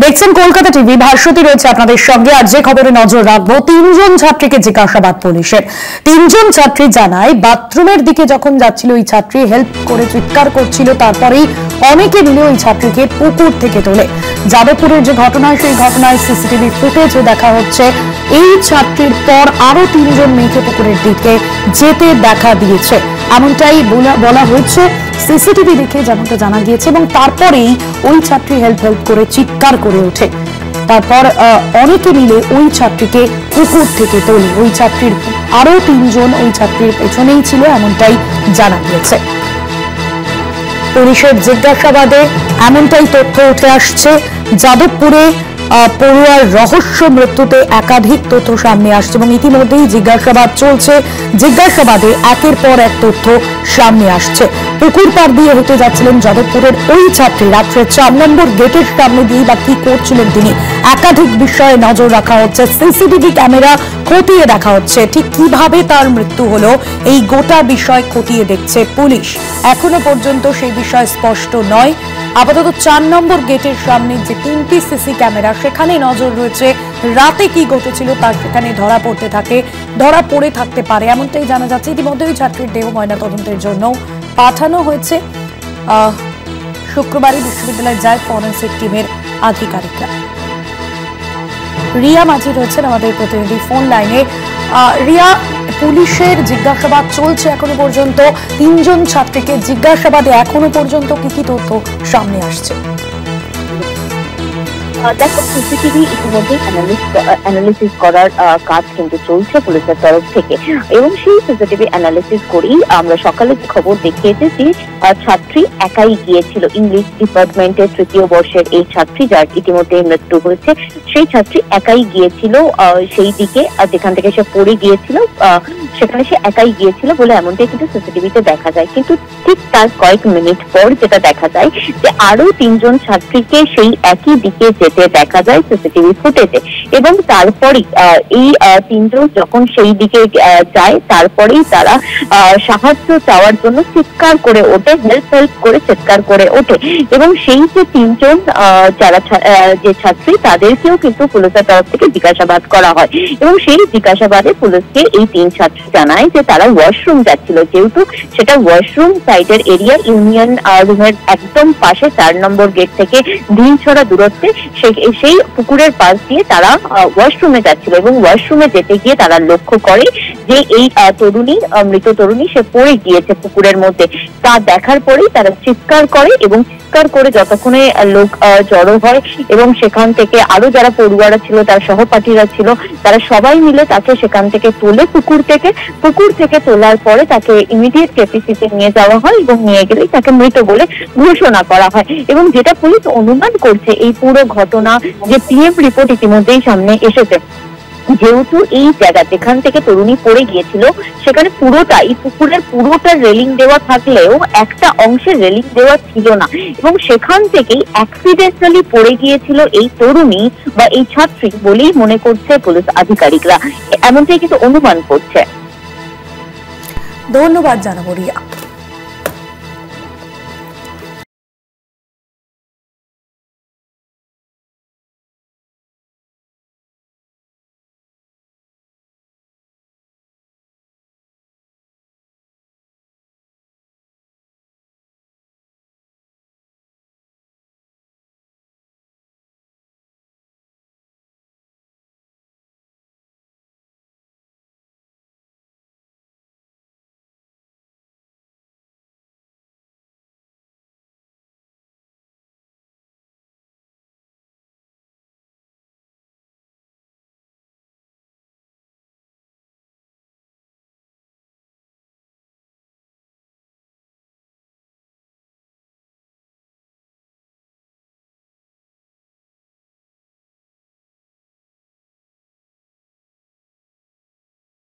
দেখছেন কলকাতা টিভি। ভাস্বতী রয়েছে আপনাদের সঙ্গে। আর যে খবরে নজর রাখবো, তিনজন ছাত্রীকে জিজ্ঞাসাবাদ পুলিশের। তিনজন ছাত্রী জানায়, বাথরুমের দিকে যখন যাচ্ছিল ওই ছাত্রী হেল্প করে চিৎকার করছিল, তারপরেই অনেকে মিলে ওই ছাত্রীকে পুকুর থেকে তোলে। যাদবপুরের যে ঘটনা, সেই ঘটনায় সিসিটিভি ফুটেজে দেখা হচ্ছে এই ছাত্রীর পর আরো তিনজন মেয়েকে পুকুরের দিকে যেতে দেখা দিয়েছে, এমনটাই বলা হয়েছে। সিসিটিভি দেখে যেমনটা জানা গিয়েছে, এবং তারপরেই ওই ছাত্রী হেল্প করে চিৎকার করে ওঠে। তারপর অনেকে মিলে ওই ছাত্রীকে পুকুর থেকে তোলে। ওই ছাত্রীর আরো তিনজন ওই ছাত্রীর পেছনেই ছিল, এমনটাই জানা গিয়েছে। পুলিশের জিজ্ঞাসাবাদে এমনটাই তথ্য উঠে আসছে। যাদবপুরে পড়ুয়ার রহস্য মৃত্যুতে একাধিক তথ্য সামনে আসছে, এবং ইতিমধ্যেই জিজ্ঞাসাবাদ চলছে। জিজ্ঞাসাবাদে একের পর এক তথ্য সামনে আসছে। পুকুর পার দিয়ে হেঁটে যাচ্ছিলেন যাদবপুরের ওই ছাত্রী। রাত্রে 4 নম্বর গেটের সামনে দিয়ে বা কি করছিলেন তিনি, একাধিক বিষয়ে নজর রাখা হচ্ছে। সিসিটিভি ক্যামেরা খতিয়ে দেখা হচ্ছে। ঠিক কিভাবে তার মৃত্যু হলো, এই গোটা বিষয় খতিয়ে দেখছে পুলিশ। এখনো পর্যন্ত সেই বিষয় স্পষ্ট নয়। আপাতত 4 নম্বর গেটের সামনে যে 3টি সিসি ক্যামেরা, সেখানে নজর রয়েছে। রাতে কি ঘটেছিল তার সেখানে ধরা পড়ে থাকতে পারে, এমনটাই জানা যাচ্ছে। ইতিমধ্যে ওই ছাত্রীর দেহ ময়নাতদন্তের জন্য পাঠানো হয়েছে। শুক্রবারই বিশ্ববিদ্যালয়ে যায় ফরেন্সিক টিমের আধিকারিকরা। রিয়া মাঝি রয়েছেন আমাদের প্রতিনিধি ফোন লাইনে। রিয়া, পুলিশের জিজ্ঞাসাবাদ চলছে এখনো পর্যন্ত। তিনজন ছাত্রীকে জিজ্ঞাসাবাদে এখনো পর্যন্ত কি কি তথ্য সামনে আসছে? দেখো, সিসিটিভি ইতিমধ্যে অ্যানালিসিস করার কাজ কিন্তু চলছে পুলিশের তরফ থেকে, এবং সেই সিসিটিভি অ্যানালিসিস করেই আমরা সকালে যে খবর দেখিয়েছি যে ছাত্রী একাই গিয়েছিল। ইংলিশ ডিপার্টমেন্টের 3য় বর্ষের এই ছাত্রী, যার ইতিমধ্যে মৃত্যু হয়েছে, সেই ছাত্রী একাই গিয়েছিল সেই দিকে, যেখান থেকে সে পড়ে গিয়েছিল সেখানে সে একাই গিয়েছিল বলে এমনটাই কিন্তু সিসিটিভিতে দেখা যায়। কিন্তু ঠিক তার কয়েক মিনিট পর যেটা দেখা যায় যে আরো 3জন ছাত্রীকে সেই একই দিকে যেতে দেখা যায় সিসিটিভি ফুটেজে, এবং তারপরেই এই 3জন যখন সেই দিকে যায়, তারপরেই তারা সাহায্য চাওয়ার জন্য চিৎকার করে ওঠে, হেল্প করে চিৎকার করে ওঠে, এবং সেই যে 3জন যারা যে ছাত্রী, তাদেরকেও কিন্তু পুলিশের তরফ থেকে জিজ্ঞাসাবাদ করা হয়। এবং সেই জিজ্ঞাসাবাদে পুলিশকে এই 3 ছাত্রী জানায় যে তারা ওয়াশরুম যাচ্ছিল, যেহেতু সেটা ওয়াশরুম সাইডের এরিয়া, ইউনিয়ন রুমের একদম পাশে 4 নম্বর গেট থেকে ঢিলছড়া দূরত্বে সেই পুকুরের পাশ দিয়ে তারা ওয়াশরুমে যাচ্ছিল, এবং ওয়াশরুমে যেতে গিয়ে তারা লক্ষ্য করে যে এই মৃত তরুণী সে পড়ে গিয়েছে পুকুরের মধ্যে। তা দেখার পরেই তারা চিৎকার করে, এবং চিৎকার করে যতক্ষণে লোক জড়ো হয়, এবং সেখান থেকে আরো যারা পড়ুয়ারা ছিল, তার সহপাঠীরা ছিল, তারা সবাই মিলে তাকে সেখান থেকে তোলে। পুকুর থেকে তোলার পরে তাকে ইমিডিয়েট কেপিসিতে নিয়ে যাওয়া হয়, এবং নিয়ে গেলেই তাকে মৃত বলে ঘোষণা করা হয়। এবং যেটা পুলিশ অনুমান করছে, এই পুরো ঘটনা যে পিএম রিপোর্ট ইতিমধ্যেই সামনে এসেছে, যেহেতু এই জায়গা যেখান থেকে তরুণী পড়ে গিয়েছিল, সেখানে পুকুরের পুরোটা রেলিং দেওয়া থাকলেও একটা অংশে রেলিং দেওয়া ছিল না, এবং সেখান থেকেই অ্যাক্সিডেন্টালি পড়ে গিয়েছিল এই তরুণী বা এই ছাত্রী বলেই মনে করছে পুলিশ আধিকারিকরা, এমনটাই কিন্তু অনুমান করছে। ধন্যবাদ জানাবো রিয়া।